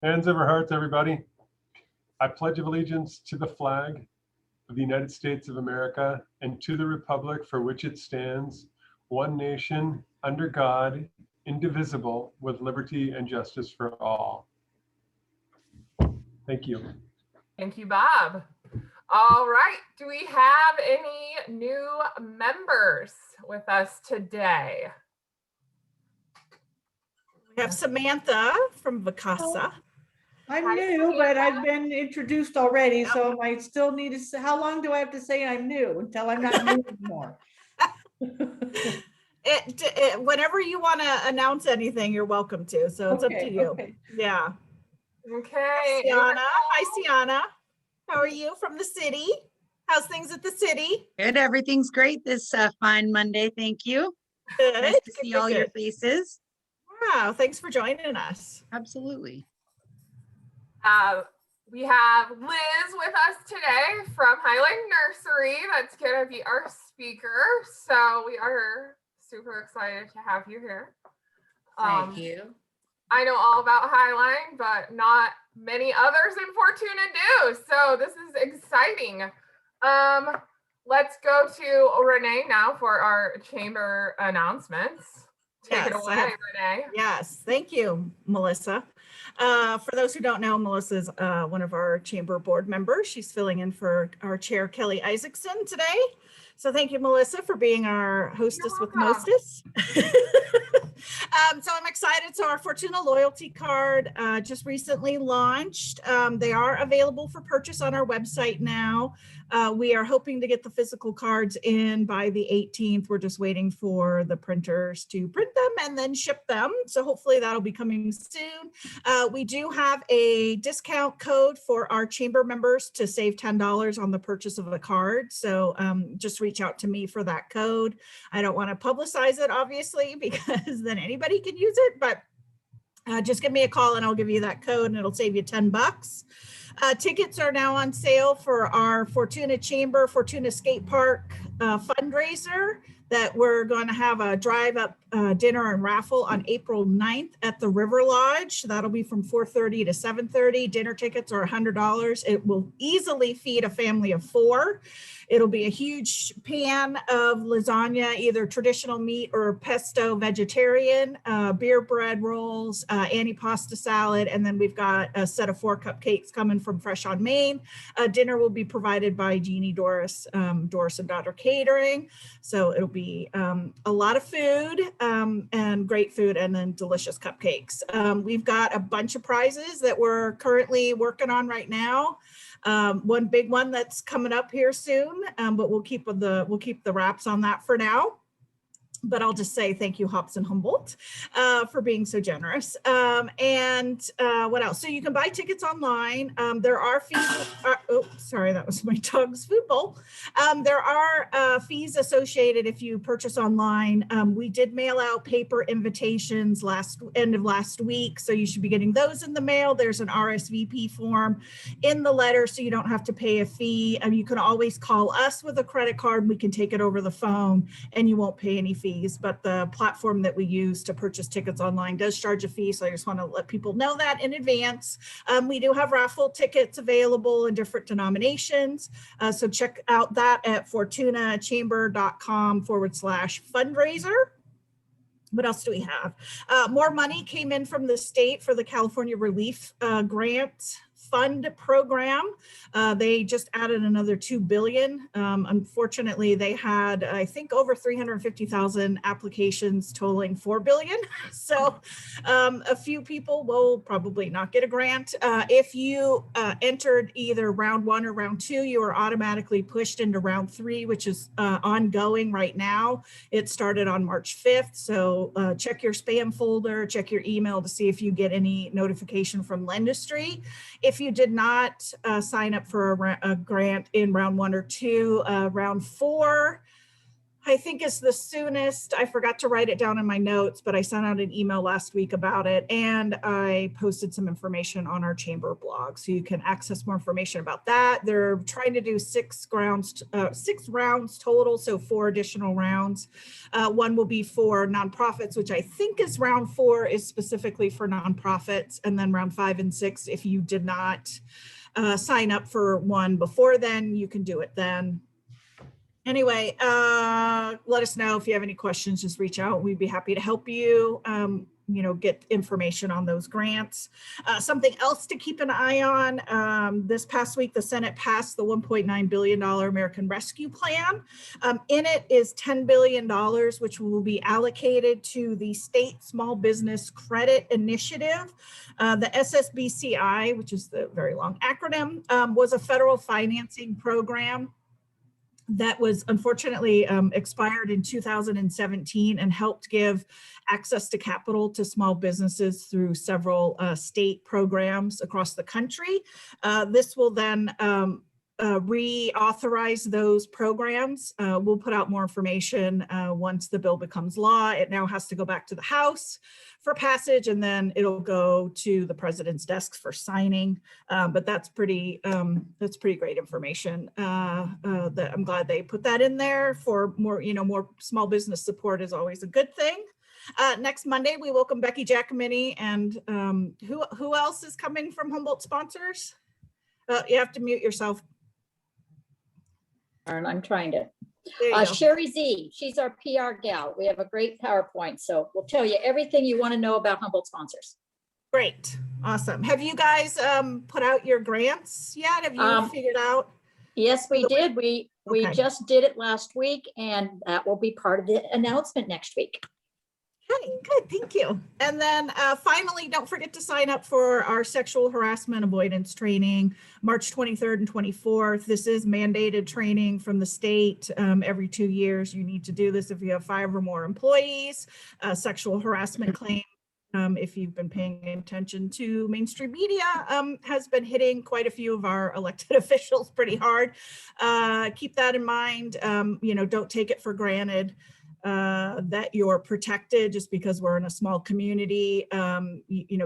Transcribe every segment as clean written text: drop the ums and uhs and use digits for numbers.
Hands over hearts, everybody. I pledge allegiance to the flag of the United States of America and to the republic for which it stands, one nation, under God, indivisible, with liberty and justice for all. Thank you. Thank you, Bob. All right, do we have any new members with us today? We have Samantha from Vicasa. I'm new, but I've been introduced already, so I still need to say, how long do I have to say I'm new until I'm not new anymore? Whenever you want to announce anything, you're welcome to. So it's up to you. Okay. Yeah. Okay. Sienna. Hi, Sienna. How are you from the city? How's things at the city? Good. Everything's great this fine Monday. Thank you. Good. Nice to see all your faces. Wow. Thanks for joining us. Absolutely. We have Liz with us today from Highline Nursery. That's going to be our speaker. So we are super excited to have you here. Thank you. I know all about Highline, but not many others in Fortuna do. So this is exciting. Let's go to Renee now for our chamber announcements. Take it away, Renee. Yes, thank you, Melissa. For those who don't know, Melissa is one of our chamber board members. She's filling in for our chair, Kelly Isaacson, today. So thank you, Melissa, for being our hostess with mostess. So I'm excited. So our Fortuna loyalty card just recently launched. They are available for purchase on our website now. We are hoping to get the physical cards in by the 18th. We're just waiting for the printers to print them and then ship them. So hopefully that'll be coming soon. We do have a discount code for our chamber members to save $10 on the purchase of a card. So just reach out to me for that code. I don't want to publicize it, obviously, because then anybody can use it, but just give me a call and I'll give you that code and it'll save you $10. Tickets are now on sale for our Fortuna Chamber, Fortuna Skate Park fundraiser that we're going to have a drive-up dinner and raffle on April 9th at the River Lodge. That'll be from 4:30 to 7:30. Dinner tickets are $100. It will easily feed a family of 4. It'll be a huge pan of lasagna, either traditional meat or pesto vegetarian, beer bread rolls, antipasta salad, and then we've got a set of 4 cupcakes coming from Fresh on Main. Dinner will be provided by Jeannie Doris, Doris and Daughter Catering. So it'll be a lot of food and great food and then delicious cupcakes. We've got a bunch of prizes that we're currently working on right now. One big one that's coming up here soon, but we'll keep the wraps on that for now. But I'll just say thank you, Hops and Humboldt, for being so generous. And what else? So you can buy tickets online. There are fees. Oh, sorry, that was my dog's food bowl. There are fees associated if you purchase online. We did mail out paper invitations end of last week, so you should be getting those in the mail. There's an RSVP form in the letter, so you don't have to pay a fee. You can always call us with a credit card. We can take it over the phone, and you won't pay any fee. But the platform that we use to purchase tickets online does charge a fee. So I just want to let people know that in advance. We do have raffle tickets available in different denominations. So check out that at fortunachamber.com/fundraiser. What else do we have? More money came in from the state for the California Relief Grant Fund program. They just added another $2 billion. Unfortunately, they had, I think, over 350,000 applications totaling $4 billion. So a few people will probably not get a grant. If you entered either round 1 or round 2, you are automatically pushed into round 3, which is ongoing right now. It started on March 5th. So check your spam folder, check your email to see if you get any notification from Lendustry. If you did not sign up for a grant in round 1 or 2, round 4, I think is the soonest. I forgot to write it down in my notes, but I sent out an email last week about it, and I posted some information on our chamber blog, so you can access more information about that. They're trying to do six rounds total, so 4 additional rounds. One will be for nonprofits, which I think is round 4 is specifically for nonprofits, and then round 5 and 6, if you did not sign up for one before then, you can do it then. Anyway, let us know if you have any questions, just reach out. We'd be happy to help you, get information on those grants. Something else to keep an eye on, this past week, the Senate passed the $1.9 billion American Rescue Plan. In it is $10 billion, which will be allocated to the State Small Business Credit Initiative. The SSBCI, which is the very long acronym, was a federal financing program that was unfortunately expired in 2017 and helped give access to capital to small businesses through several state programs across the country. This will then reauthorize those programs. We'll put out more information once the bill becomes law. It now has to go back to the House for passage, and then it'll go to the president's desk for signing. But that's pretty great information. That I'm glad they put that in there for more, more small business support is always a good thing. Next Monday, we welcome Becky Giacomini, and who else is coming from Humboldt sponsors? You have to mute yourself. And I'm trying to. There you go. Sherry Z, she's our PR gal. We have a great PowerPoint, so we'll tell you everything you want to know about Humboldt sponsors. Great, awesome. Have you guys put out your grants yet? Have you figured out? Yes, we did. We Okay. just did it last week, and that will be part of the announcement next week. Okay, good, thank you. And then finally, don't forget to sign up for our sexual harassment avoidance training, March 23rd and 24th. This is mandated training from the state. Every 2 years, you need to do this if you have 5 or more employees. Sexual harassment claim, if you've been paying attention to mainstream media, has been hitting quite a few of our elected officials pretty hard. Keep that in mind. Don't take it for granted that you're protected just because we're in a small community.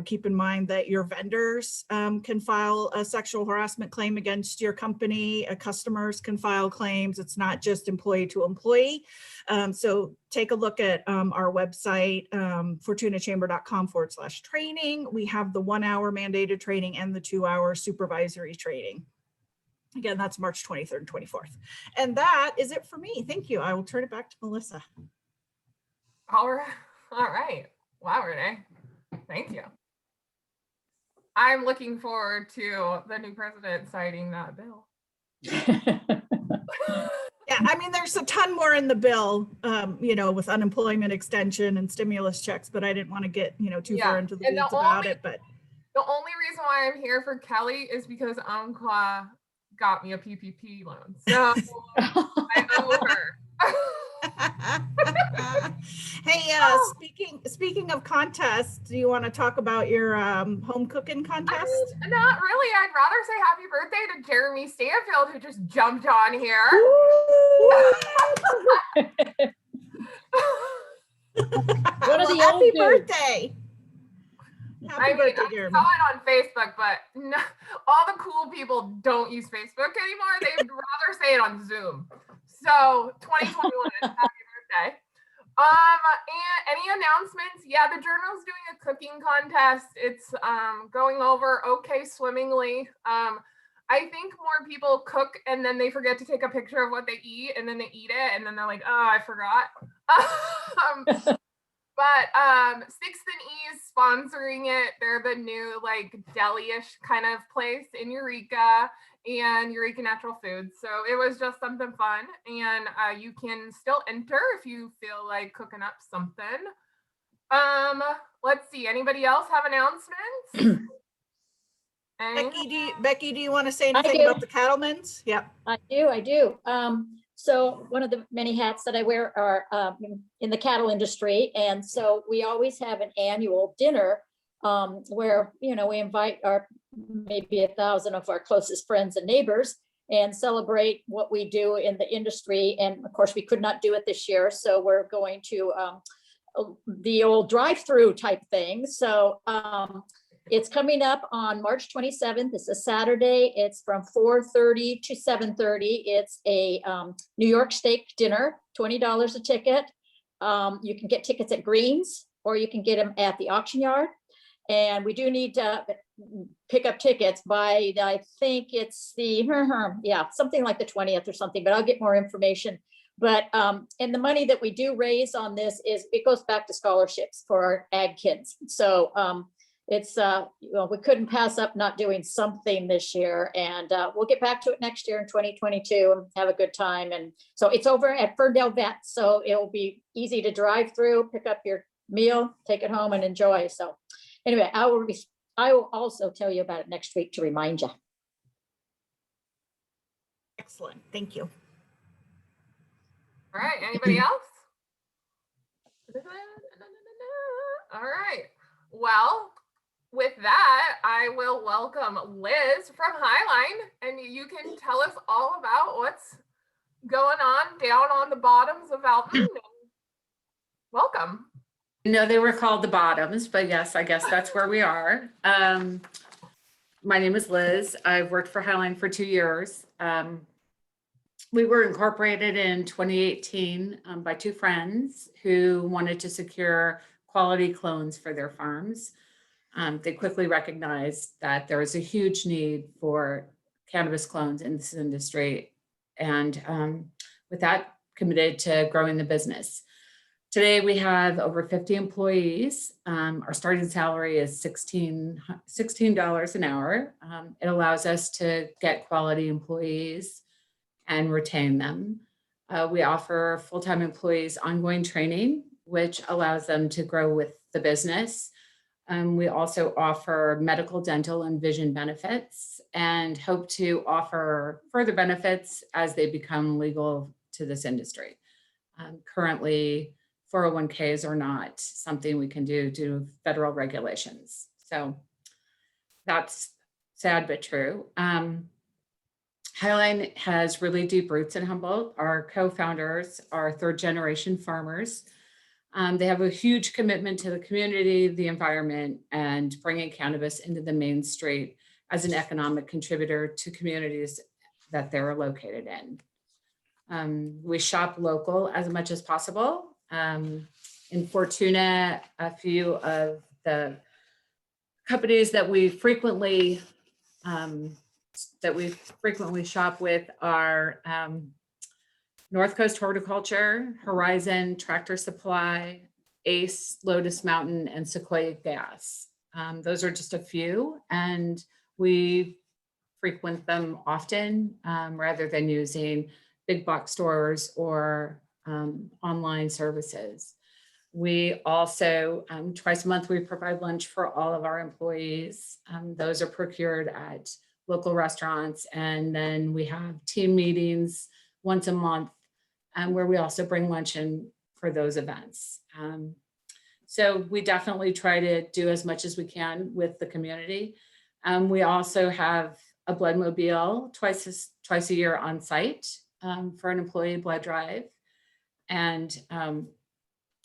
Keep in mind that your vendors can file a sexual harassment claim against your company. Customers can file claims. It's not just employee to employee. So take a look at our website, fortunachamber.com/training. We have the 1-hour mandated training and the 2-hour supervisory training. Again, that's March 23rd and 24th. And that is it for me. Thank you. I will turn it back to Melissa. All right. Wow, Renee. Thank you. I'm looking forward to the new president signing that bill. Yeah, I mean, there's a ton more in the bill, with unemployment extension and stimulus checks, but I didn't want to get, too far into the weeds about it. But the only reason why I'm here for Kelly is because Unclaw got me a PPP loan. So I owe her. Hey, speaking of contests, do you want to talk about your home cooking contest? Not really. I'd rather say happy birthday to Jeremy Stanfield, who just jumped on here. One of the Happy old dudes. birthday. Happy birthday, I Jeremy. saw it on Facebook, but no, all the cool people don't use Facebook anymore. They'd rather say it on Zoom. So 2021 is happy birthday. And any announcements? Yeah, the Journal's doing a cooking contest. It's going over okay swimmingly. I think more people cook and then they forget to take a picture of what they eat, and then they eat it and then they're like, oh, I forgot. But Sixth and E is sponsoring it. They're the new deli-ish kind of place in Eureka and Eureka Natural Foods. So it was just something fun, and you can still enter if you feel like cooking up something. Let's see. Anybody else have announcements? Becky, do you want to say anything about the Cattlemen's? Yep. I do. So one of the many hats that I wear are in the cattle industry. And so we always have an annual dinner where, we invite maybe 1,000 of our closest friends and neighbors. and celebrate what we do in the industry. And of course, we could not do it this year, so we're going to the old drive-through type thing. So it's coming up on March 27th. It's a Saturday. It's from 4:30 to 7:30. It's a New York steak dinner, $20 a ticket. You can get tickets at Greens, or you can get them at the auction yard. And we do need to pick up tickets by, I think it's the, yeah, something like the 20th or something, but I'll get more information. But, and the money that we do raise on this it goes back to scholarships for our ag kids. So it's, we couldn't pass up not doing something this year, and we'll get back to it next year in 2022 and have a good time. And so it's over at Ferndale Vet, so it'll be easy to drive through, pick up your meal, take it home and enjoy. So anyway, I will also tell you about it next week to remind you. Excellent. Thank you. All right, anybody else? All right, well, with that, I will welcome Liz from Highline, and you can tell us all about what's going on down on the bottoms of Alton. Welcome. No, they were called the Bottoms, but yes, I guess that's where we are. My name is Liz. I've worked for Highline for 2 years. We were incorporated in 2018 by two friends who wanted to secure quality clones for their farms. They quickly recognized that there was a huge need for cannabis clones in this industry, and with that, committed to growing the business. Today, we have over 50 employees. Our starting salary is $16 an hour. It allows us to get quality employees and retain them. We offer full-time employees ongoing training, which allows them to grow with the business. We also offer medical, dental, and vision benefits, and hope to offer further benefits as they become legal to this industry. Currently, 401ks are not something we can do due to federal regulations. So that's sad but true. Highline has really deep roots in Humboldt. Our co-founders are third-generation farmers. They have a huge commitment to the community, the environment, and bringing cannabis into the main street as an economic contributor to communities that they're located in. We shop local as much as possible. In Fortuna, a few of the companies that we frequently shop with are North Coast Horticulture, Horizon, Tractor Supply, Ace, Lotus Mountain, and Sequoia Gas. Those are just a few, and we frequent them often rather than using big box stores or online services. We also, twice a month, we provide lunch for all of our employees. Those are procured at local restaurants. And then we have team meetings once a month where we also bring lunch in for those events. So we definitely try to do as much as we can with the community. We also have a blood mobile twice a year on site for an employee blood drive. And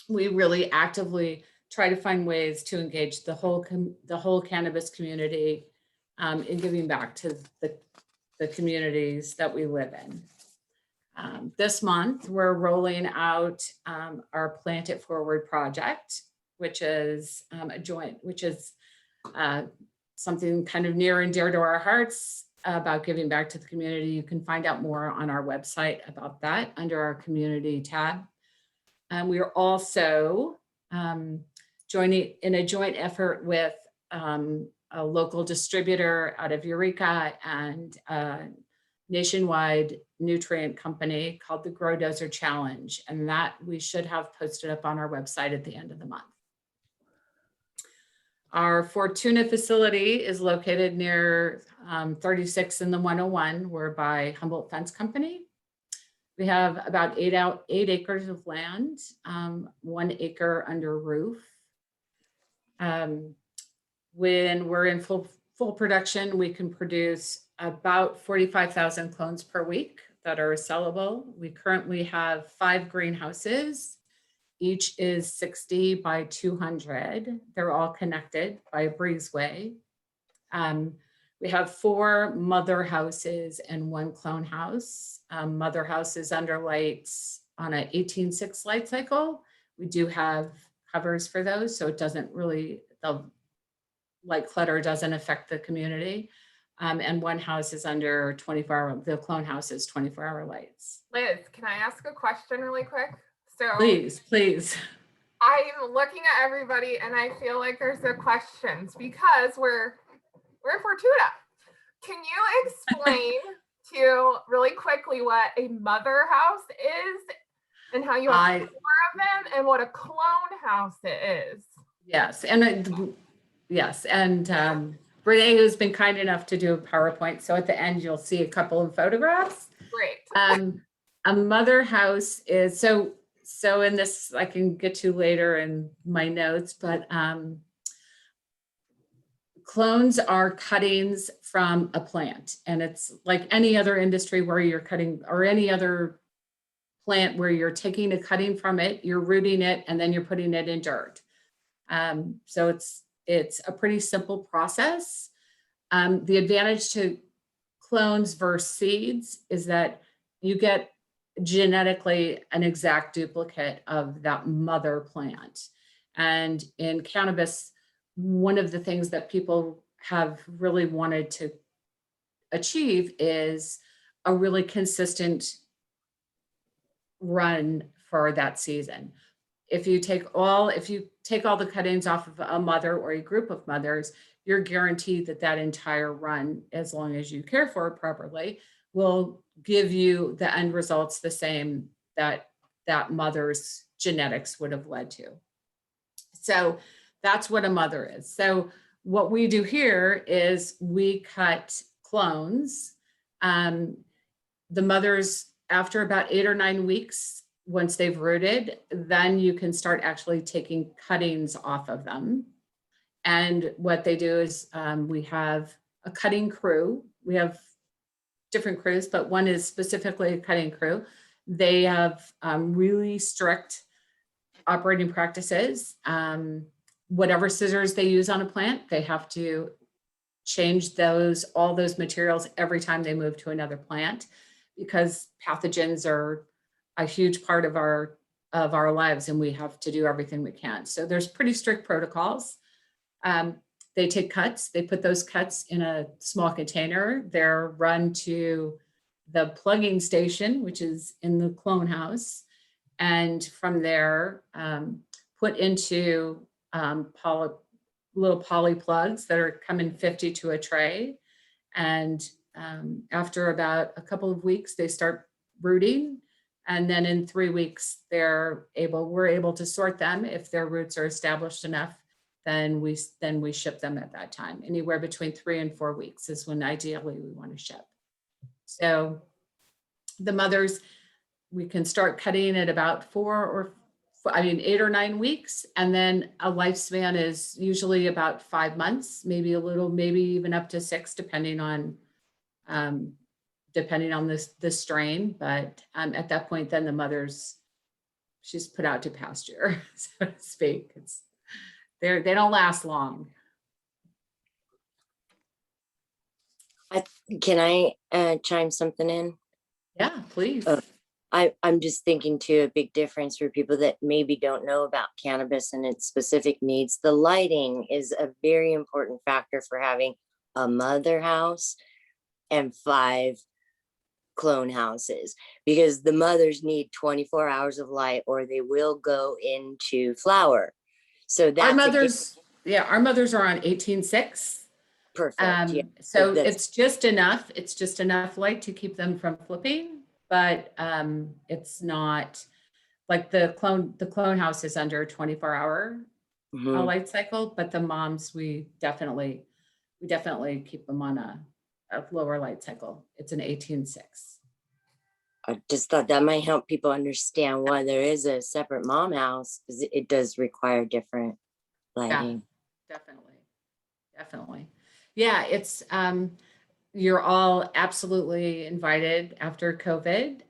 we really actively try to find ways to engage the whole cannabis community in giving back to the communities that we live in. This month, we're rolling out our Plant It Forward project, which is something kind of near and dear to our hearts about giving back to the community. You can find out more on our website about that under our community tab. We are also joining in a joint effort with a local distributor out of Eureka and a nationwide nutrient company called the Dozer Challenge, and that we should have posted up on our website at the end of the month. Our Fortuna facility is located near 36 and the 101. We're by Humboldt Fence Company. We have about 8 acres of land, 1 acre under roof. When we're in full production, we can produce about 45,000 clones per week that are sellable. We currently have 5 greenhouses. Each is 60 by 200. They're all connected by a breezeway. We have 4 mother houses and 1 clone house. Mother house is under lights on an 18.6 light cycle. We do have covers for those, so it doesn't really, the light clutter doesn't affect the community. And 1 house is under 24-hour, the clone house is 24-hour lights. Liz, can I ask a question really quick? So Please, please. I'm looking at everybody and I feel like there's a questions because we're Fortuna. Can you explain to really quickly what a mother house is and how you have 4 of them and what a clone house is? Yes, and yes, and Renee has been kind enough to do a PowerPoint, so at the end you'll see a couple of photographs. Great. A mother house is so in this I can get to later in my notes, but clones are cuttings from a plant, and it's like any other industry where you're cutting, or any other plant where you're taking a cutting from it, you're rooting it, and then you're putting it in dirt. So it's a pretty simple process. The advantage to clones versus seeds is that you get genetically an exact duplicate of that mother plant. And in cannabis, one of the things that people have really wanted to achieve is a really consistent run for that season. If you take all the cuttings off of a mother or a group of mothers, you're guaranteed that that entire run, as long as you care for it properly, will give you the end results the same that that mother's genetics would have led to. So that's what a mother is. So what we do here is we cut clones. The mothers, after about 8 or 9 weeks, once they've rooted, then you can start actually taking cuttings off of them. And what they do is we have a cutting crew. We have different crews, but one is specifically a cutting crew. They have really strict operating practices. Whatever scissors they use on a plant, they have to change all those materials every time they move to another plant, because pathogens are a huge part of our lives, and we have to do everything we can. So there's pretty strict protocols. They take cuts, they put those cuts in a small container. They're run to the plugging station, which is in the clone house. And from there, put into little poly plugs that are coming 50 to a tray. And after about a couple of weeks, they start rooting. And then in 3 weeks, we're able to sort them. If their roots are established enough, then we ship them at that time. Anywhere between 3 and 4 weeks is when ideally we want to ship. So the mothers, we can start cutting at about 8 or 9 weeks. And then a lifespan is usually about 5 months, maybe even up to 6, depending on the strain. But at that point, then the she's put out to pasture, so to speak. They don't last long. Can I chime something in? Yeah, please. I'm just thinking too, a big difference for people that maybe don't know about cannabis and its specific needs. The lighting is a very important factor for having a mother house and 5 clone houses, because the mothers need 24 hours of light or they will go into flower. So that's our mothers are on 18.6. Perfect. Yeah. So it's just enough light to keep them from flipping, but it's not like the clone house is under a 24-hour light cycle, but the moms, we definitely keep them on a lower light cycle. It's an 18.6. I just thought that might help people understand why there is a separate mom house, because it does require different lighting. Yeah, definitely. Yeah, it's you're all absolutely invited after COVID.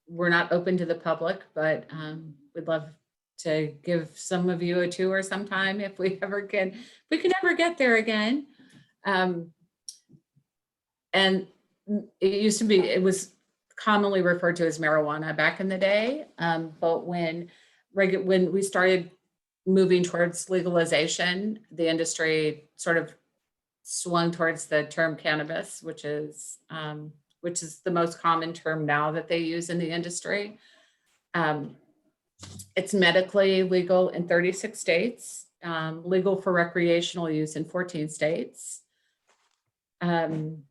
We're not open to the public, but we'd love to give some of you a tour sometime if we ever can ever get there again. And it was commonly referred to as marijuana back in the day. But when we started moving towards legalization, the industry sort of swung towards the term cannabis, which is the most common term now that they use in the industry. It's medically legal in 36 states, legal for recreational use in 14 states. And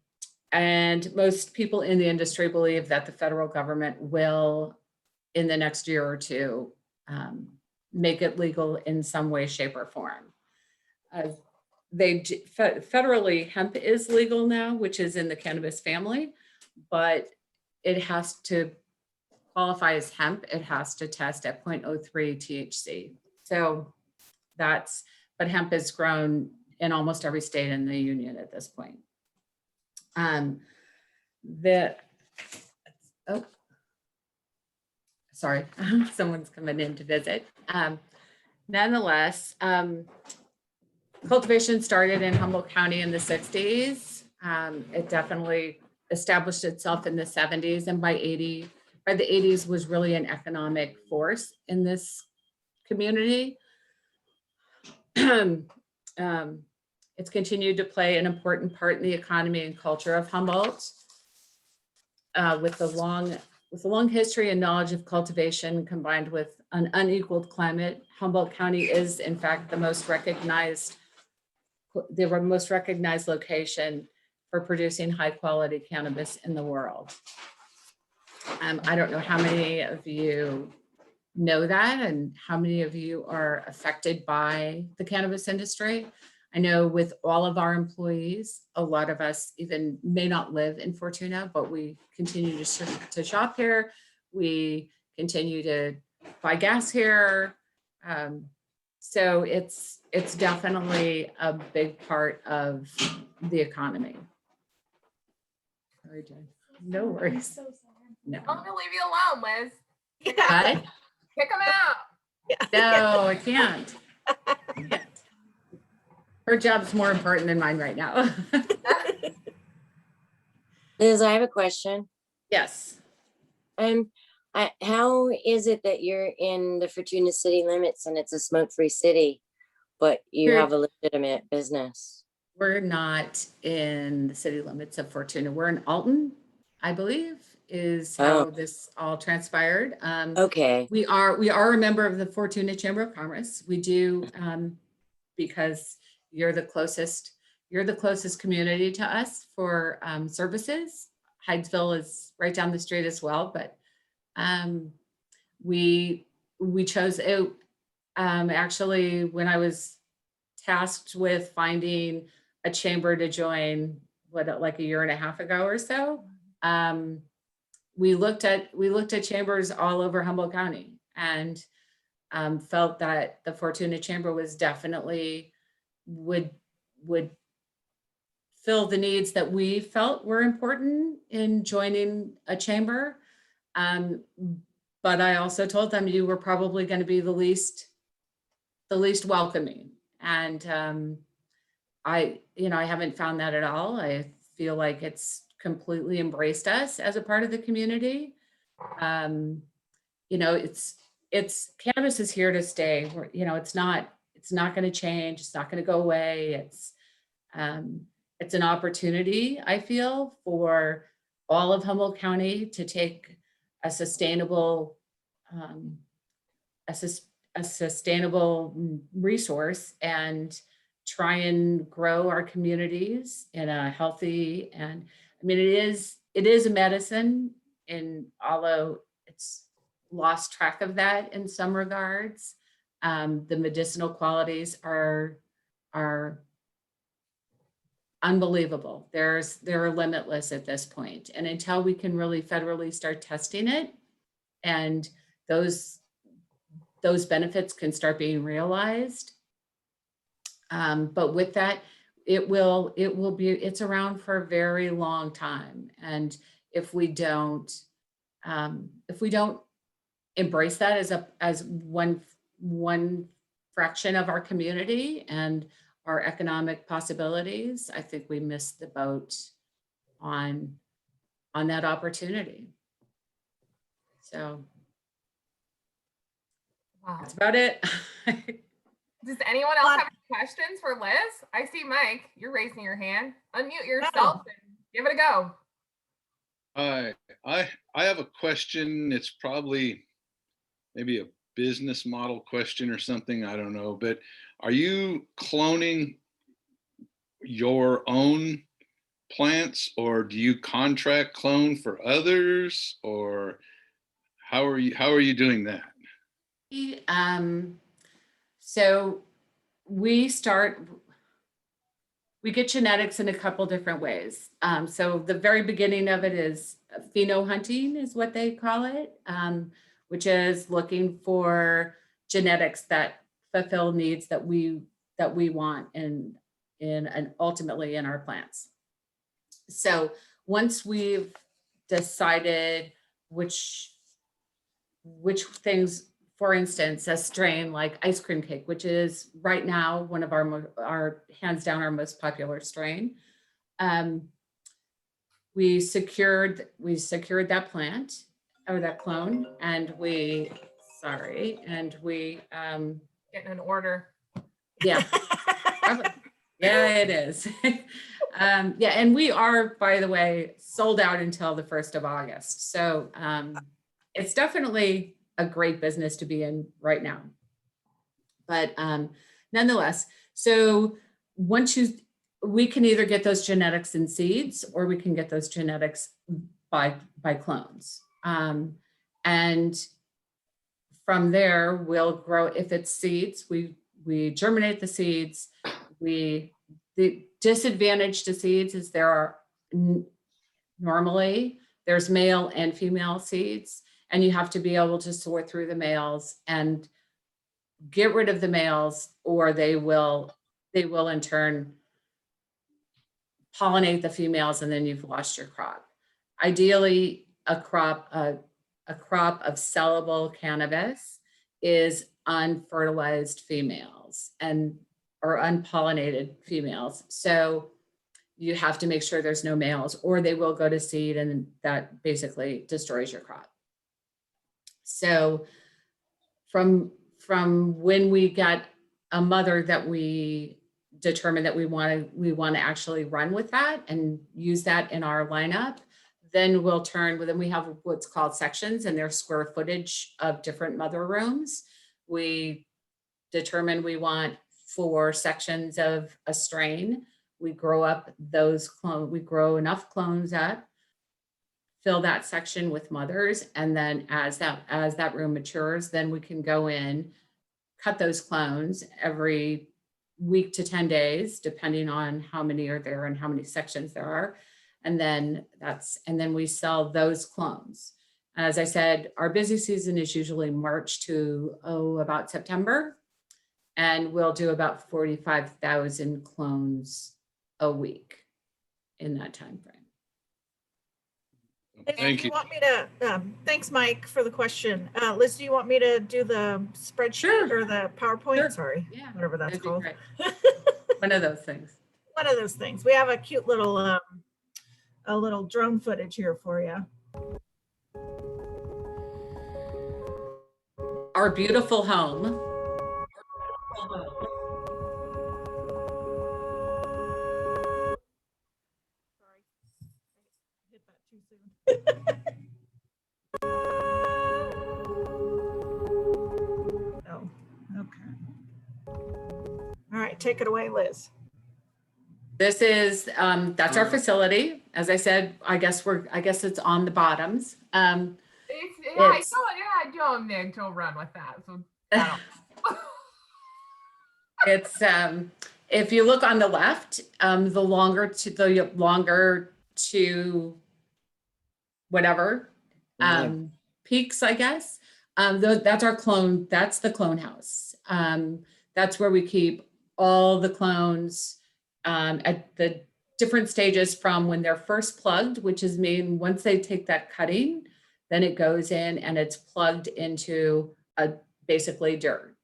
most people in the industry believe that the federal government will, in the next year or two, make it legal in some way, shape, or form. Federally, hemp is legal now, which is in the cannabis family, but it has to qualify as hemp. It has to test at 0.03 THC. So but hemp is grown in almost every state in the union at this point. Sorry, someone's coming in to visit. Nonetheless, cultivation started in Humboldt County in the 60s. It definitely established itself in the 70s, and by the 80s was really an economic force in this community. It's continued to play an important part in the economy and culture of Humboldt. With the long history and knowledge of cultivation combined with an unequaled climate, Humboldt County is in fact the most recognized location for producing high quality cannabis in the world. I don't know how many of you know that and how many of you are affected by the cannabis industry. I know with all of our employees, a lot of us even may not live in Fortuna, but we continue to shop here. We continue to buy gas here. So it's definitely a big part of the economy. Sorry, Jen. No worries. No. I'm gonna leave you alone, Liz. Yeah. What? Kick them out. No, I can't. Her job's more important than mine right now. Liz, I have a question. Yes. How is it that you're in the Fortuna city limits and it's a smoke-free city, but you have a legitimate business? We're not in the city limits of Fortuna. We're in Alton, I believe, is how this all transpired. Okay. We are a member of the Fortuna Chamber of Commerce. We do, because you're the closest community to us for services. Hydesville is right down the street as well, but we chose it. Actually, when I was tasked with finding a chamber to join, like a year and a half ago or so, we looked at chambers all over Humboldt County and felt that the Fortuna Chamber was definitely would fill the needs that we felt were important in joining a chamber. But I also told them you were probably going to be the least welcoming. And I haven't found that at all. I feel like it's completely embraced us as a part of the community. It's cannabis is here to stay. It's not going to change. It's not going to go away. It's an opportunity, I feel, for all of Humboldt County to take a sustainable resource and try and grow our communities in a healthy, and I mean, it is a medicine, and although it's lost track of that in some regards, the medicinal qualities are unbelievable. They're limitless at this point. And until we can really federally start testing it, and those benefits can start being realized. But with that, it's around for a very long time. And if we don't embrace that as one fraction of our community and our economic possibilities, I think we missed the boat on that opportunity. So Wow. that's about it. Does anyone else have any questions for Liz? I see Mike, you're raising your hand. Unmute yourself and give it a go. Hi, I have a question. It's probably maybe a business model question or something. I don't know, but are you cloning your own plants, or do you contract clone for others, or how are you doing that? So we get genetics in a couple different ways. So the very beginning of it is pheno hunting is what they call it, which is looking for genetics that fulfill needs that we want and ultimately in our plants. So once we've decided which things, for instance, a strain like ice cream cake, which is right now one of our hands down our most popular strain. We secured that plant or that clone, and we Getting an order. yeah. Yeah, it is. Yeah, and we are, by the way, sold out until the 1st of August. So it's definitely a great business to be in right now. But nonetheless, so we can either get those genetics in seeds, or we can get those genetics by clones. And from there, we'll grow. If it's seeds, we germinate the seeds. The disadvantage to seeds is normally there's male and female seeds, and you have to be able to sort through the males and get rid of the males, or they will in turn pollinate the females, and then you've lost your crop. Ideally, a crop of sellable cannabis is unfertilized females or unpollinated females. So you have to make sure there's no males, or they will go to seed, and that basically destroys your crop. So from when we got a mother that we determined that we want to actually run with that and use that in our lineup, then we have what's called sections, and their square footage of different mother rooms. We determine we want 4 sections of a strain. We grow up those clones. We grow enough clones up, fill that section with mothers, and then as that room matures, then we can go in, cut those clones every week to 10 days, depending on how many are there and how many sections there are. And then we sell those clones. As I said, our busy season is usually March to about September. And we'll do about 45,000 clones a week in that time frame. Thank you. Want me to, thanks, Mike, for the question. Liz, do you want me to do the spreadsheet Sure. or the PowerPoint? Sure. Sorry, Yeah, whatever that's that'd be called. great. One of those things. One of those things. We have a cute little, a little drone footage here for you. Our beautiful home. Sorry, I hit that too soon. Oh, okay. All right, take it away, Liz. This is that's our facility. As I said, I guess it's on the bottoms. I don't need to run with that. So it's if you look on the left, the longer to whatever peaks, I guess. That's our clone. That's the clone house. That's where we keep all the clones at the different stages from when they're first plugged, which is mean once they take that cutting, then it goes in and it's plugged into basically dirt,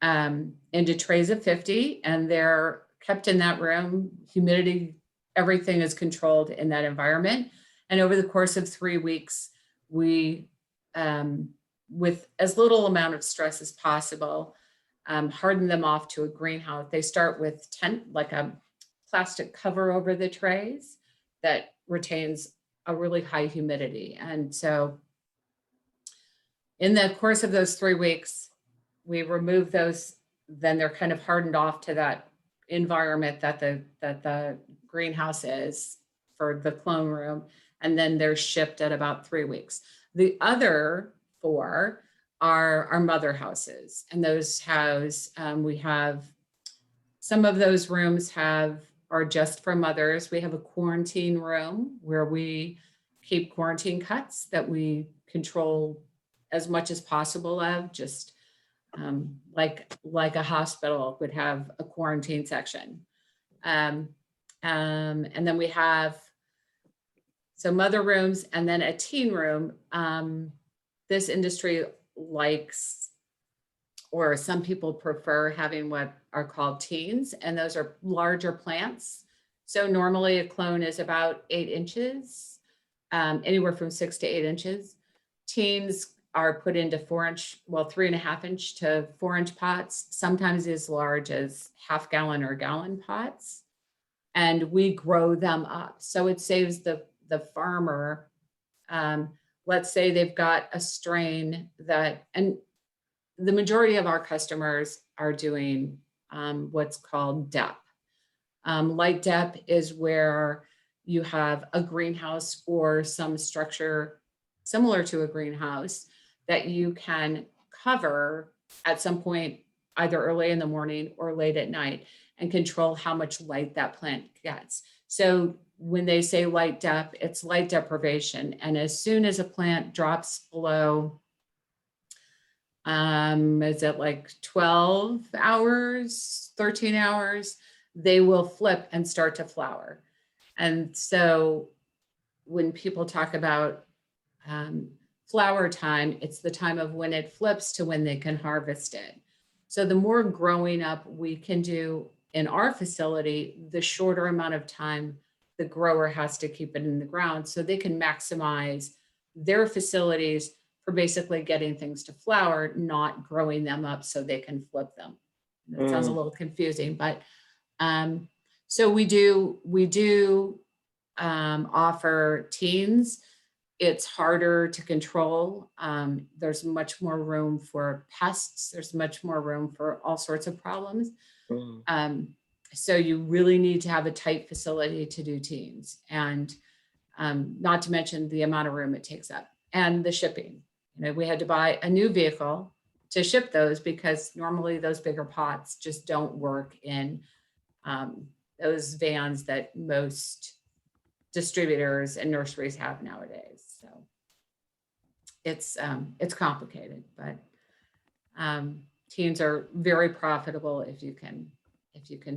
into trays of 50, and they're kept in that room. Humidity, everything is controlled in that environment. And over the course of 3 weeks, we, with as little amount of stress as possible, harden them off to a greenhouse. They start with tent, like a plastic cover over the trays that retains a really high humidity. And so in the course of those 3 weeks, we remove those, then they're kind of hardened off to that environment that the greenhouse is for the clone room. And then they're shipped at about 3 weeks. The other 4 are our mother houses. And those house, we have, some of those rooms are just for mothers. We have a quarantine room where we keep quarantine cuts that we control as much as possible of, just like a hospital would have a quarantine section. And then we have some mother rooms and then a teen room. This industry likes, or some people prefer, having what are called teens, and those are larger plants. So normally a clone is about 8 inches, anywhere from 6 to 8 inches. Teens are put into 4-inch, well, 3.5 inch to 4-inch pots, sometimes as large as half gallon or gallon pots. And we grow them up. So it saves the farmer, let's say they've got a strain that, and the majority of our customers are doing what's called DEP. Light DEP is where you have a greenhouse or some structure similar to a greenhouse that you can cover at some point, either early in the morning or late at night, and control how much light that plant gets. So when they say light dep, it's light deprivation. And as soon as a plant drops below, is it like 12 hours, 13 hours, they will flip and start to flower. And so when people talk about flower time, it's the time of when it flips to when they can harvest it. So the more growing up we can do in our facility, the shorter amount of time the grower has to keep it in the ground, so they can maximize their facilities for basically getting things to flower, not growing them up so they can flip them. That sounds a little confusing, but so we do offer teens. It's harder to control. There's much more room for pests. There's much more room for all sorts of problems. So you really need to have a tight facility to do teens, and not to mention the amount of room it takes up and the shipping. You know, we had to buy a new vehicle to ship those because normally those bigger pots just don't work in those vans that most distributors and nurseries have nowadays. So it's complicated, but teens are very profitable if you can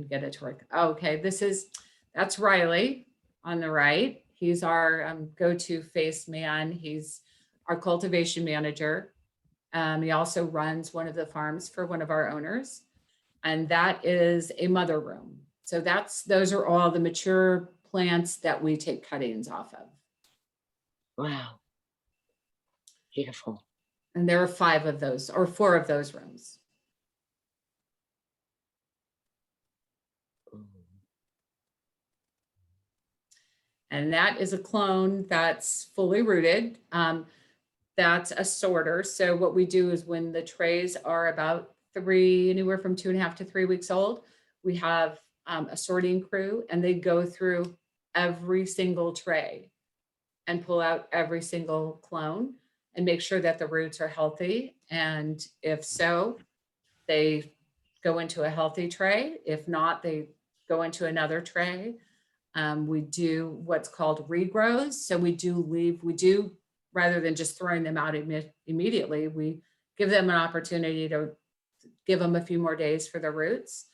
get it to work. Okay, that's Riley on the right. He's our go-to face man. He's our cultivation manager. He also runs one of the farms for one of our owners, and that is a mother room. So those are all the mature plants that we take cuttings off of. Wow. Beautiful. And there are 5 of those, or 4 of those rooms. And that is a clone that's fully rooted. That's a sorter. So what we do is when the trays are about anywhere from 2.5 to 3 weeks old, we have a sorting crew, and they go through every single tray and pull out every single clone and make sure that the roots are healthy. And if so, they go into a healthy tray. If not, they go into another tray. We do what's called regrows. So we do, rather than just throwing them out immediately, we give them an opportunity to give them a few more days for the roots.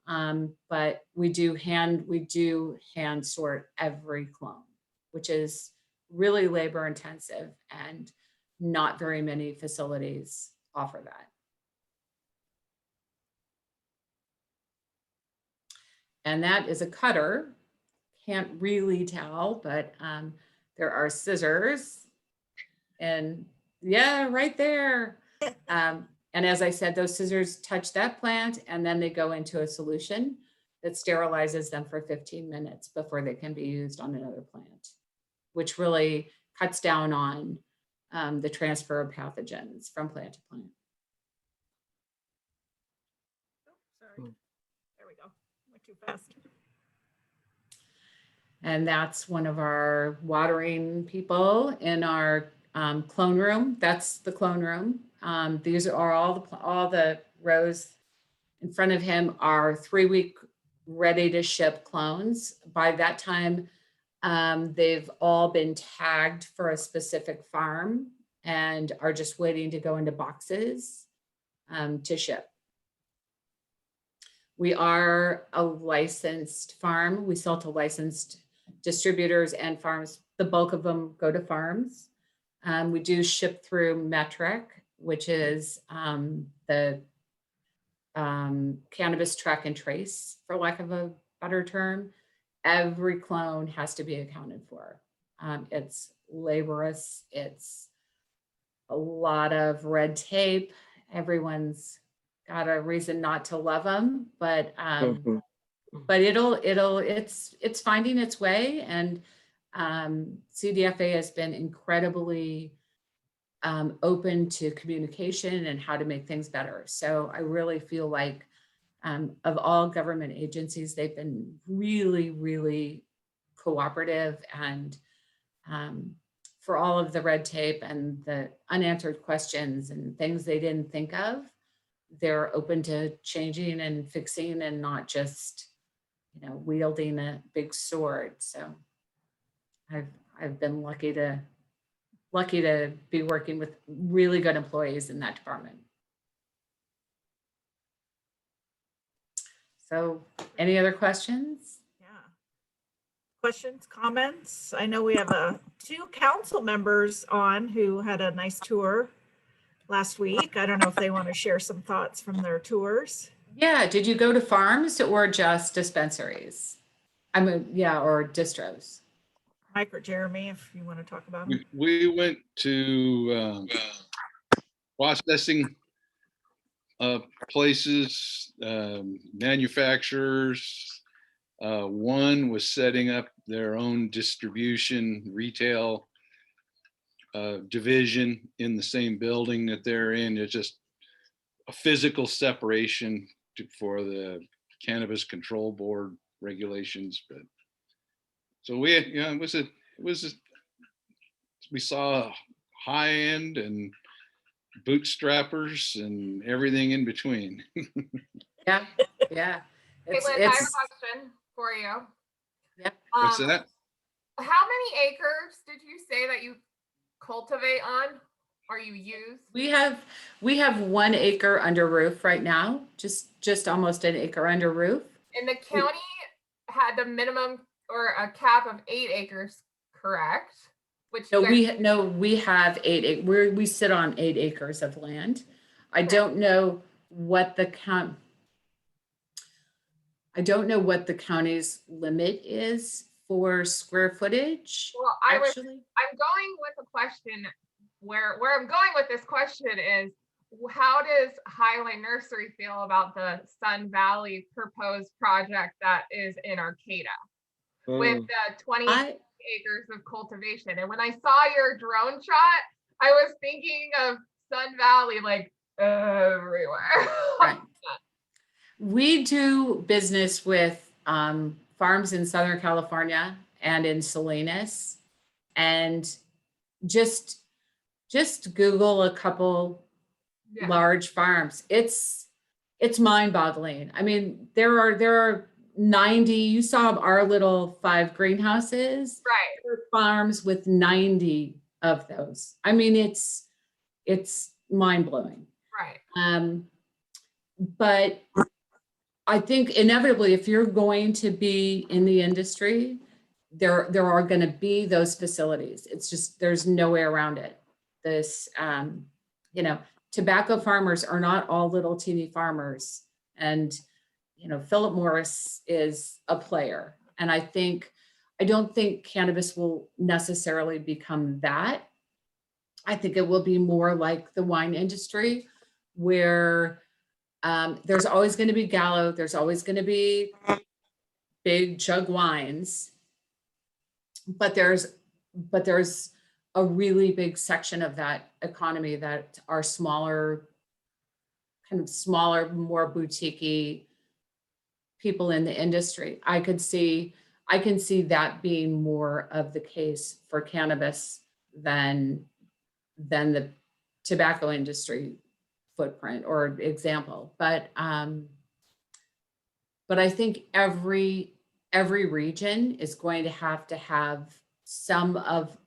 But we do hand sort every clone, which is really labor intensive, and not very many facilities offer that. And that is a cutter. Can't really tell, but there are scissors, and yeah, right there. And as I said, those scissors touch that plant, and then they go into a solution that sterilizes them for 15 minutes before they can be used on another plant, which really cuts down on the transfer of pathogens from plant to plant. Sorry. There we go. Went too fast. And that's one of our watering people in our clone room. That's the clone room. These are all the rows in front of him are 3-week ready to ship clones. By that time, they've all been tagged for a specific farm and are just waiting to go into boxes to ship. We are a licensed farm. We sell to licensed distributors and farms. The bulk of them go to farms. We do ship through Metric, which is the cannabis track and trace, for lack of a better term. Every clone has to be accounted for. It's laborious. It's a lot of red tape. Everyone's got a reason not to love them, but it's finding its way. And CDFA has been incredibly open to communication and how to make things better. So I really feel like of all government agencies, they've been really, really cooperative, and for all of the red tape and the unanswered questions and things they didn't think of, they're open to changing and fixing, and not just, wielding a big sword. So I've been lucky to be working with really good employees in that department. So any other questions? Yeah. Questions, comments? I know we have 2 council members on who had a nice tour last week. I don't know if they want to share some thoughts from their tours. Yeah, did you go to farms or just dispensaries? Or distros? Mike or Jeremy, if you want to talk about them. We went to processing places, manufacturers. One was setting up their own distribution retail division in the same building that they're in. It's just a physical separation for the Cannabis Control Board regulations. But so we saw high end and bootstrappers and everything in between. Yeah. Hey, Liz, I have a question for you. Yeah. What's that? How many acres did you say that you cultivate on, or you use? We have 1 acre under roof right now, just almost an acre under roof. And the county had the minimum or a cap of 8 acres, correct? Which we have 8 acres. We sit on 8 acres of land. I don't know what the county's limit is for square footage. Well, I'm going with a question where I'm going with this question is, how does Highline Nursery feel about the Sun Valley proposed project that is in Arcata with the 20 acres of cultivation? And when I saw your drone shot, I was thinking of Sun Valley like everywhere. Right. We do business with farms in Southern California and in Salinas, and just Google a couple large farms. It's mind-boggling. I mean, there are 90. You saw our little 5 greenhouses. Right. There are farms with 90 of those. I mean, it's mind-blowing. Right. But I think inevitably, if you're going to be in the industry, there are going to be those facilities. It's just, there's no way around it. This, you know, tobacco farmers are not all little teeny farmers. And, you know, Philip Morris is a player. And I don't think cannabis will necessarily become that. I think it will be more like the wine industry, where there's always going to be Gallo, there's always going to be big chug wines, but there's a really big section of that economy that are smaller, more boutique-y people in the industry. I can see that being more of the case for cannabis than the tobacco industry footprint or example. But I think every region is going to have some of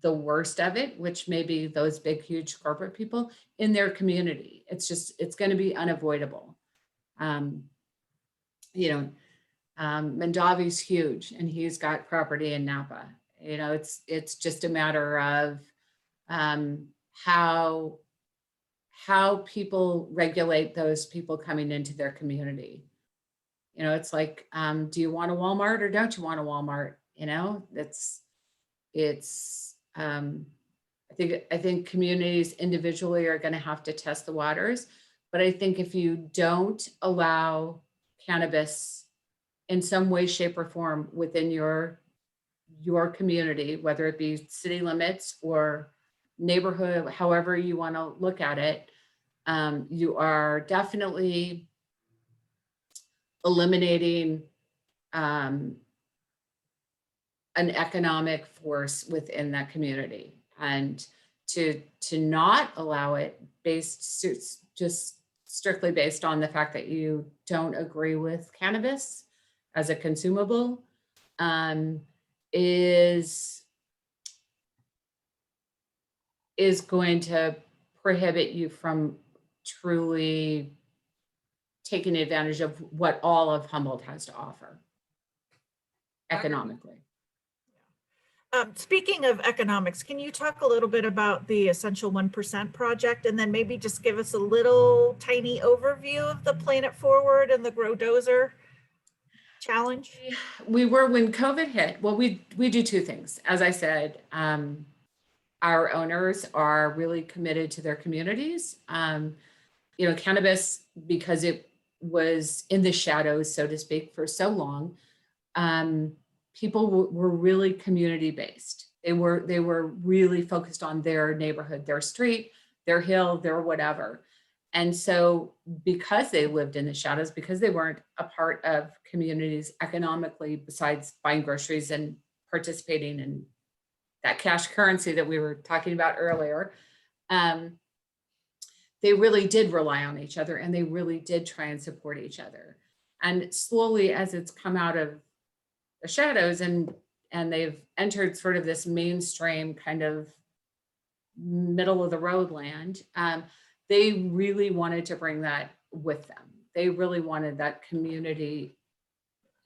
the worst of it, which may be those big, huge corporate people in their community. It's going to be unavoidable. You know, Mandavi's huge and he's got property in Napa. You know, it's just a matter of how people regulate those people coming into their community. You know, it's like, do you want a Walmart or don't you want a Walmart? You know, I think communities individually are going to have to test the waters. But I think if you don't allow cannabis in some way, shape, or form within your community, whether it be city limits or neighborhood, however you want to look at it, you are definitely eliminating an economic force within that community. And to not allow it just strictly based on the fact that you don't agree with cannabis as a consumable is going to prohibit you from truly taking advantage of what all of Humboldt has to offer economically. Speaking of economics, can you talk a little bit about the Essential 1% project, and then maybe just give us a little tiny overview of the Planet Forward and the Grow Dozer challenge? We were, when COVID hit, well, we do two things. As I said, our owners are really committed to their communities. You know, cannabis, because it was in the shadows, so to speak, for so long, people were really community-based. They were really focused on their neighborhood, their street, their hill, their whatever. And so because they lived in the shadows, because they weren't a part of communities economically, besides buying groceries and participating in that cash currency that we were talking about earlier, they really did rely on each other, and they really did try and support each other. And slowly, as it's come out of the shadows and they've entered sort of this mainstream kind of middle of the road land, they really wanted to bring that with them. They really wanted that community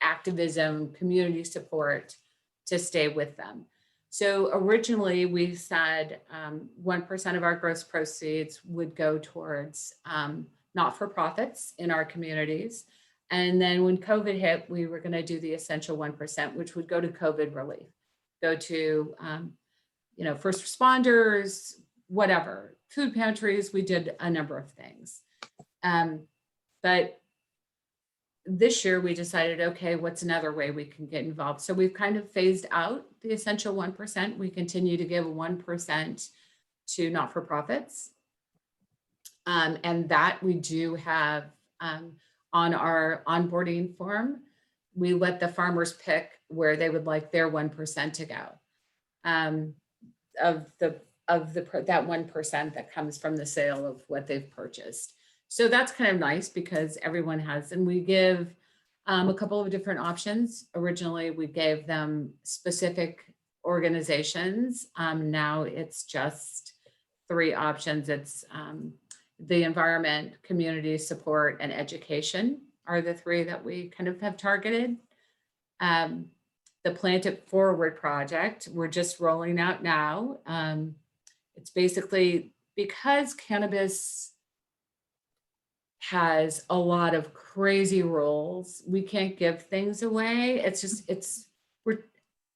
activism, community support to stay with them. So originally we said 1% of our gross proceeds would go towards not-for-profits in our communities. And then when COVID hit, we were going to do the Essential 1%, which would go to COVID relief, go to you know, first responders, whatever, food pantries. We did a number of things. But this year we decided, okay, what's another way we can get involved? So we've kind of phased out the Essential 1%. We continue to give 1% to not-for-profits. And that we do have on our onboarding form. We let the farmers pick where they would like their 1% to go. Of that 1% that comes from the sale of what they've purchased. So that's kind of nice because everyone has, and we give a couple of different options. Originally, we gave them specific organizations. Now it's just 3 options. It's the environment, community support, and education are the three that we kind of have targeted. The Plant It Forward project, we're just rolling out now. It's basically because cannabis has a lot of crazy rules, we can't give things away. We're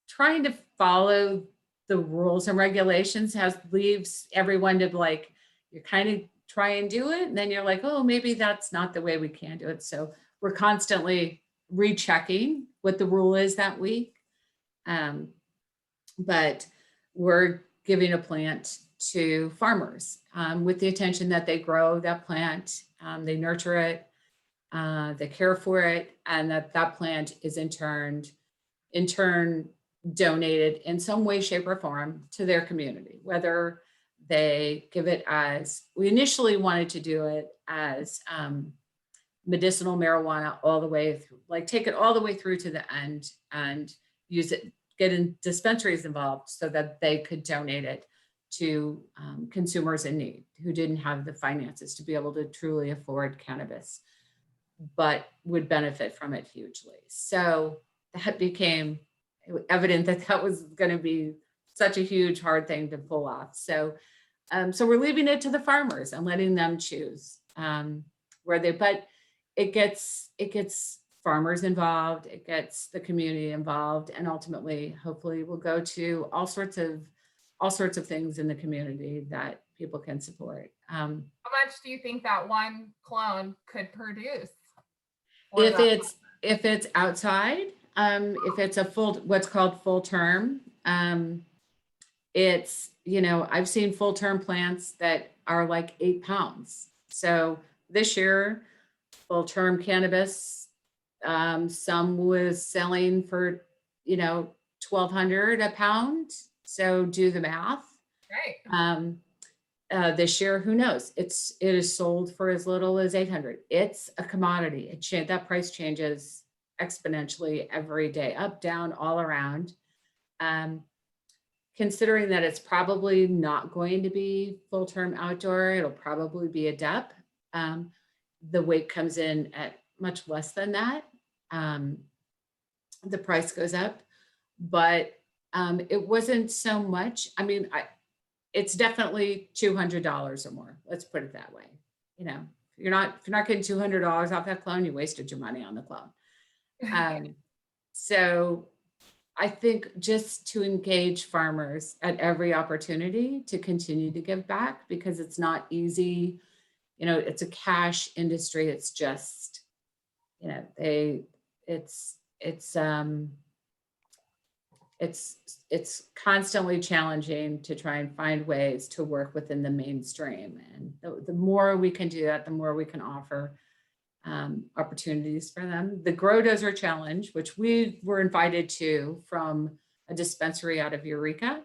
trying to follow the rules and regulations, leaves everyone to like, you kind of try and do it. And then you're like, oh, maybe that's not the way we can do it. So we're constantly rechecking what the rule is that week. But we're giving a plant to farmers with the intention that they grow that plant, they nurture it, they care for it, and that plant is in turn donated in some way, shape, or form to their community, whether they give it as, we initially wanted to do it as medicinal marijuana all the way through, like take it all the way through to the end and use it, get in dispensaries involved so that they could donate it to consumers in need who didn't have the finances to be able to truly afford cannabis, but would benefit from it hugely. So that became evident that that was going to be such a huge, hard thing to pull off. So, so we're leaving it to the farmers and letting them choose where they, but it gets farmers involved, it gets the community involved, and ultimately, hopefully, we'll go to all sorts of things in the community that people can support. How much do you think that one clone could produce? If it's outside, if it's a what's called full term, it's, I've seen full term plants that are like 8 pounds. So this year, full term cannabis, some was selling for, $1,200 a pound. So do the math. Right. This year, who knows? It is sold for as little as 800. It's a commodity. That price changes exponentially every day, up, down, all around. Considering that it's probably not going to be full-term outdoor, it'll probably be a DEP. The weight comes in at much less than that. The price goes up, but it wasn't so much. I mean, it's definitely $200 or more. Let's put it that way. If you're not getting $200 off that clone, you wasted your money on the clone. So I think just to engage farmers at every opportunity to continue to give back, because it's not easy. It's a cash industry. It's just, it's constantly challenging to try and find ways to work within the mainstream. And the more we can do that, the more we can offer opportunities for them. The Grow Dozer Challenge, which we were invited to from a dispensary out of Eureka,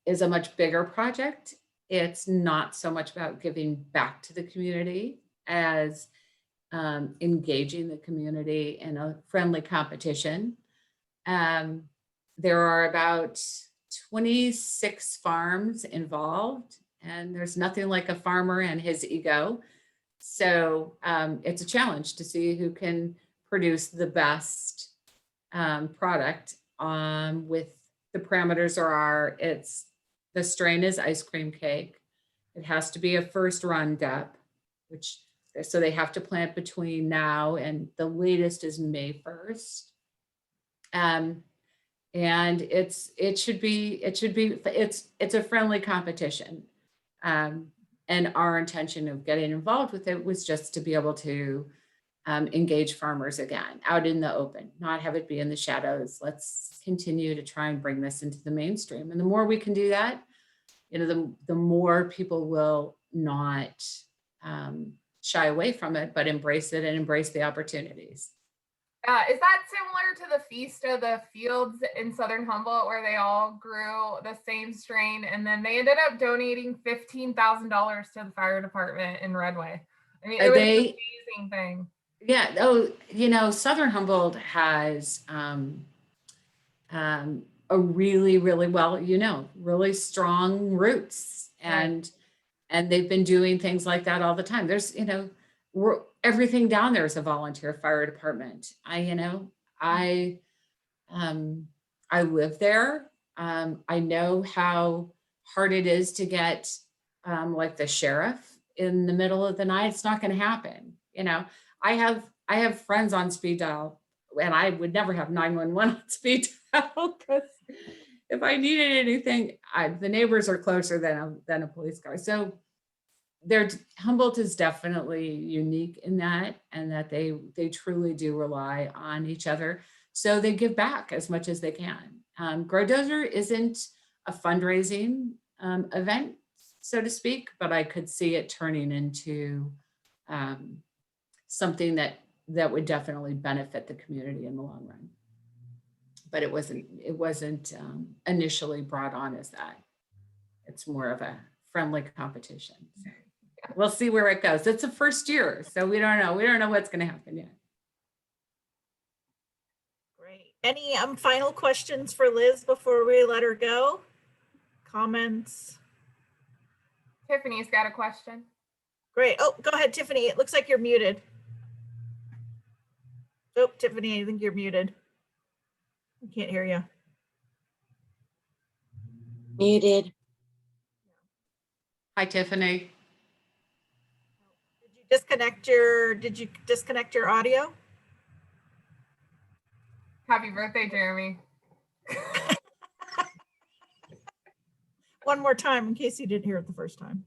is a much bigger project. It's not so much about giving back to the community as engaging the community in a friendly competition. There are about 26 farms involved, and there's nothing like a farmer and his ego. So it's a challenge to see who can produce the best product. With the parameters the strain is ice cream cake. It has to be a first run DEP, so they have to plant between now and the latest is May 1st. And it's a friendly competition. And our intention of getting involved with it was just to be able to engage farmers again, out in the open, not have it be in the shadows. Let's continue to try and bring this into the mainstream. And the more we can do that, the more people will not shy away from it, but embrace it and embrace the opportunities. Is that similar to the Feast of the Fields in Southern Humboldt, where they all grew the same strain, and then they ended up donating $15,000 to the fire department in Redway? I mean, it was an amazing thing. Yeah. Oh, Southern Humboldt has a really, really really strong roots, and they've been doing things like that all the time. There's, everything down there is a volunteer fire department. I live there. I know how hard it is to get like the sheriff in the middle of the night. It's not going to happen. I have friends on speed dial, and I would never have 911 on speed dial, because if I needed anything, the neighbors are closer than a police car. So Humboldt is definitely unique in that, and that they truly do rely on each other. So they give back as much as they can. Grow Dozer isn't a fundraising event, so to speak, but I could see it turning into something that would definitely benefit the community in the long run. But it wasn't initially brought on as that. It's more of a friendly competition. So we'll see where it goes. It's the first year, so we don't know. We don't know what's going to happen yet. Great. Any final questions for Liz before we let her go? Comments? Tiffany's got a question. Great. Oh, go ahead, Tiffany. It looks like you're muted. Oh, Tiffany, I think you're muted. I can't hear you. Muted. Hi, Tiffany. Did you disconnect your audio? Happy birthday, Jeremy. One more time in case you didn't hear it the first time.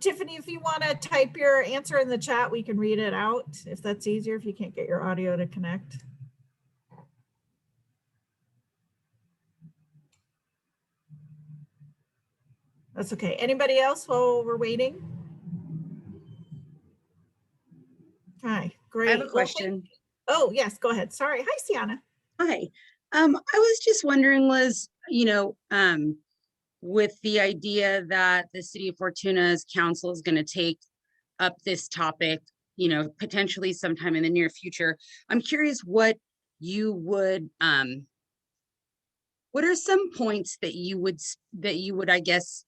Tiffany, if you want to type your answer in the chat, we can read it out if that's easier, if you can't get your audio to connect. That's okay. Anybody else while we're waiting? Hi, great. I have a question. Oh, yes, go ahead. Sorry. Hi, Sienna. Hi. I was just wondering, Liz, with the idea that the city of Fortuna's council is going to take up this topic, potentially sometime in the near future, I'm curious what you would, what are some points that you would, I guess,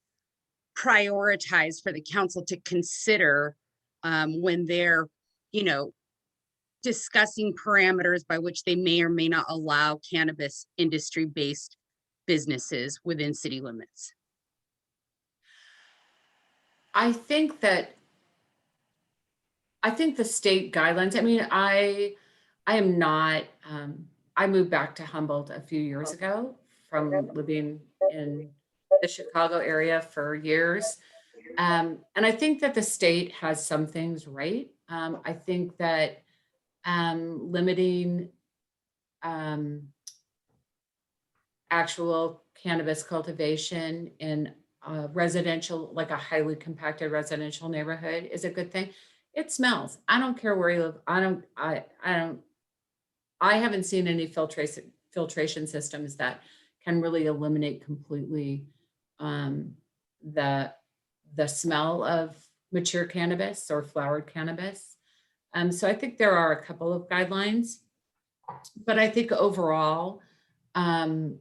prioritize for the council to consider when they're, discussing parameters by which they may or may not allow cannabis industry-based businesses within city limits? I think the state guidelines, I am not, I moved back to Humboldt a few years ago from living in the Chicago area for years. And I think that the state has some things right. I think that limiting actual cannabis cultivation in residential, like a highly compacted residential neighborhood, is a good thing. It smells. I don't care where you live. I haven't seen any filtration systems that can really eliminate completely the smell of mature cannabis or flowered cannabis. So I think there are a couple of guidelines, but I think overall, I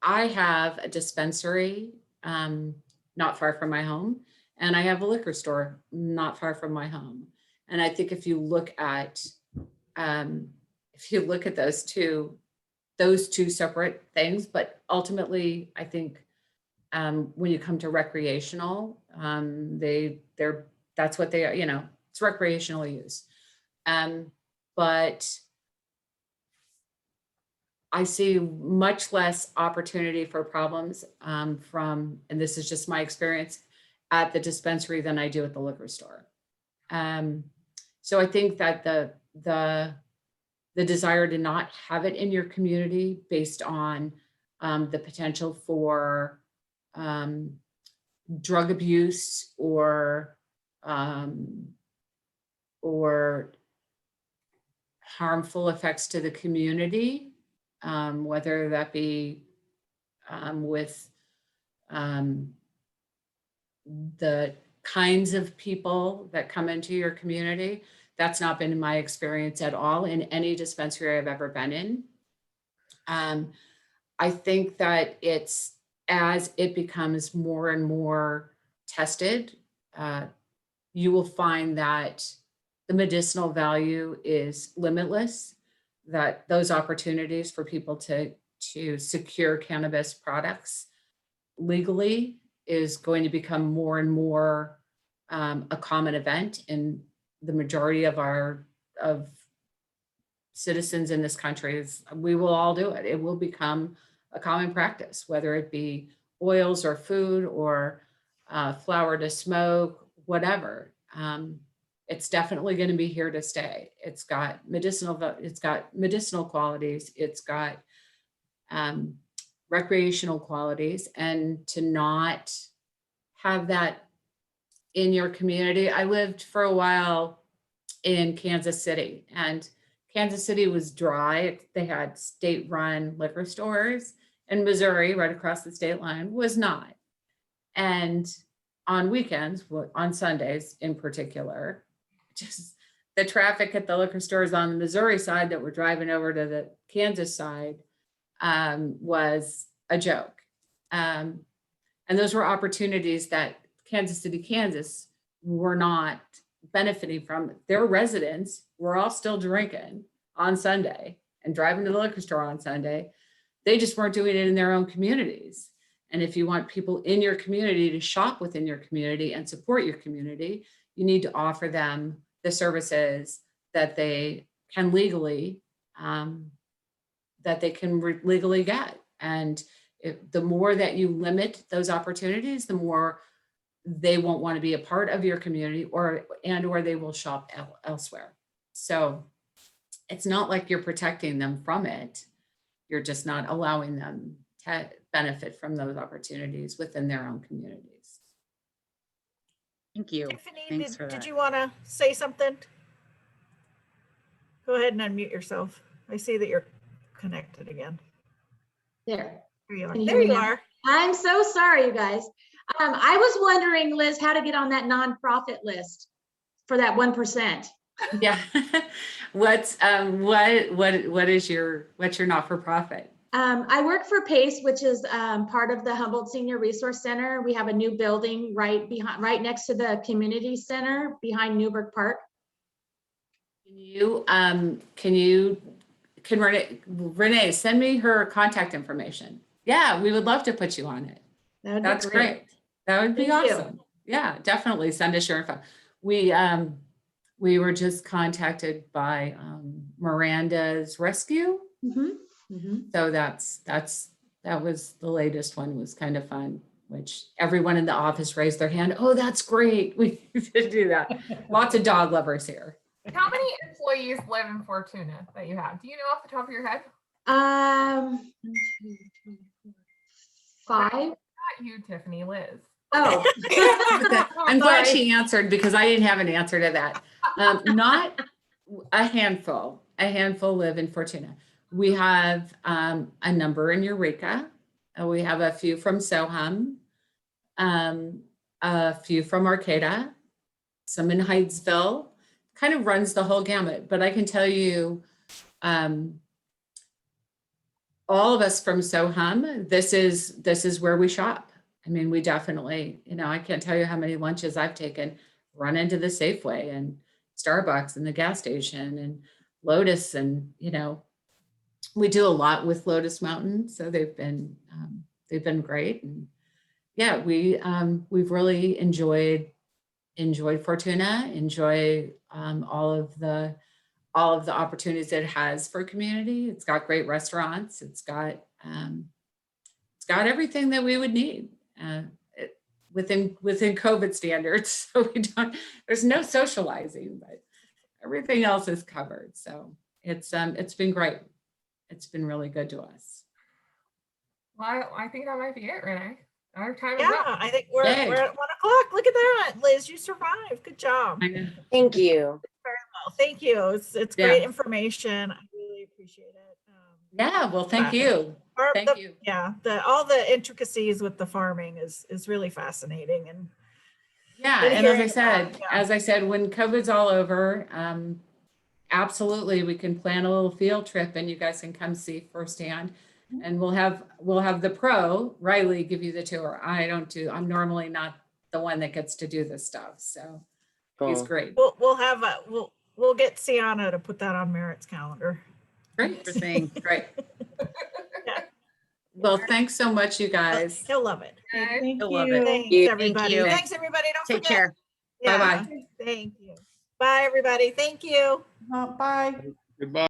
have a dispensary not far from my home, and I have a liquor store not far from my home. And I think if you look at those two separate things, but ultimately, I think when you come to recreational, that's what they are, it's recreational use. But I see much less opportunity for problems and this is just my experience, at the dispensary than I do at the liquor store. So I think that the desire to not have it in your community based on the potential for drug abuse or harmful effects to the community, whether that be with the kinds of people that come into your community. That's not been my experience at all in any dispensary I've ever been in. I think that as it becomes more and more tested, you will find that the medicinal value is limitless, that those opportunities for people to secure cannabis products legally is going to become more and more a common event in the majority of citizens in this country. We will all do it. It will become a common practice, whether it be oils or food or flower to smoke, whatever. It's definitely going to be here to stay. It's got medicinal qualities. It's got recreational qualities, and to not have that in your community. I lived for a while in Kansas City, and Kansas City was dry. They had state-run liquor stores, and Missouri, right across the state line, was not. And on weekends, on Sundays in particular, just the traffic at the liquor stores on the Missouri side that were driving over to the Kansas side was a joke. And those were opportunities that Kansas City, Kansas were not benefiting from. Their residents were all still drinking on Sunday and driving to the liquor store on Sunday. They just weren't doing it in their own communities. And if you want people in your community to shop within your community and support your community, you need to offer them the services that they can legally legally get. And the more that you limit those opportunities, the more they won't want to be a part of your community, or they will shop elsewhere. So it's not like you're protecting them from it. You're just not allowing them to benefit from those opportunities within their own communities. Thank you. Tiffany, Thanks for did that. you want to say something? Go ahead and unmute yourself. I see that you're connected again. There. There you are. Can you There hear me you now? are. I'm so sorry, you guys. I was wondering, Liz, how to get on that nonprofit list for that 1%. Yeah. What's your not-for-profit? I work for PACE, which is part of the Humboldt Senior Resource Center. We have a new building right next to the community center behind Newburgh Park. Can Renee send me her contact information? Yeah, we would love to put you on it. That's great. That would be Thank you. awesome. Yeah, definitely send us your info. We were just contacted by Miranda's Rescue. So that was the latest one. Was kind of fun, which everyone in the office raised their hand. Oh, that's great. We did do that. Lots of dog lovers here. How many employees live in Fortuna that you have? Do you know off the top of your head? 5. Not you, Tiffany, Liz. Oh, I'm glad Sorry. she answered, because I didn't have an answer to that. Not a handful live in Fortuna. We have a number in Eureka. We have a few from Soham, a few from Arcata, some in Hydesville. Kind of runs the whole gamut. But I can tell you, all of us from Soham, this is where we shop. I mean, we definitely, I can't tell you how many lunches I've taken, run into the Safeway and Starbucks and the gas station and Lotus, and we do a lot with Lotus Mountain, so they've been great. And yeah, we've really enjoyed Fortuna, enjoy all of the opportunities that it has for community. It's got great restaurants. It's got everything that we would need within COVID standards. So there's no socializing, but everything else is covered. So it's been great. It's been really good to us. Well, I think that might be it, Renee. Our time is Yeah, up. I think we're Yay. at 1 o'clock. Look at that, Liz. You survived. Good job. I know. Thank you. Well, thank you. It's Yeah. great information. I really appreciate it. Yeah, well, thank you. Thank you. Yeah, all the intricacies with the farming is really fascinating. And Yeah, been and as I hearing said, about, when COVID's all over, absolutely, we can plan a little field trip and you guys can come see firsthand. And we'll have the pro, Riley, give you the tour. I'm normally not the one that gets to do this stuff. So He's Cool. great. We'll get Sienna to put that on Merritt's calendar. Great. Sure thing. Great. Yeah. Well, thanks so much, you guys. He'll love it. Okay. Thank You'll love it. Thanks, you. everybody. you. Thanks, everybody. Don't Take forget. care. Yeah. Bye-bye. Thank you. Bye, everybody. Thank you. Bye. Goodbye.